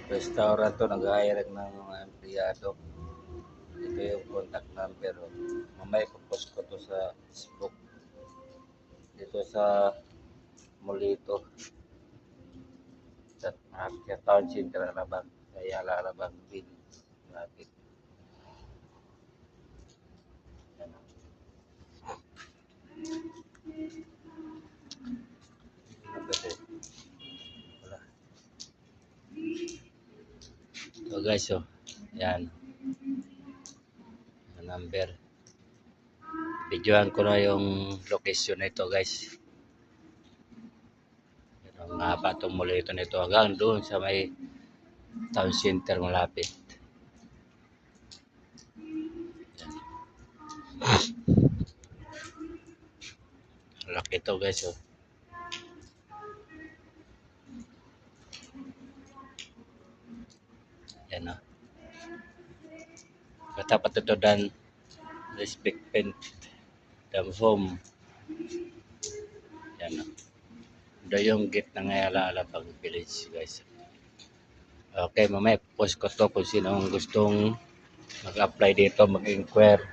Restaurant to, nag-hire ng mga empleyado. Ito yung contact number. Oh. Mamaya ipopost ko to sa Facebook. Dito sa Molito. Sa Town Center, Alabang. Kaya Alabang Bill. Malapit. Yan. Pwede. Wala. So guys, oh. Yan. Ang number. Videoan ko na yung location nito guys. Ang haba itong Molito nito hanggang doon sa may Town Center malapit. Laki to guys, oh. Yan, oh. Katapat ito dan respect paint dam home. Yan, oh. Ito yung gate ng Alabang Village guys. Okay, mamaya post ko to kung sino ang gustong mag-apply dito, mag-inquire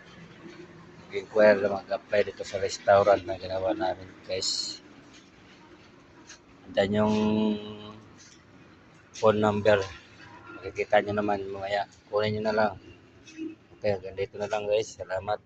na mag-apply dito sa restaurant na ginawa namin guys. Dan yung phone number, makikita nyo naman mamaya, kunin nyo na lang. Okay, hanggang dito na lang guys, salamat.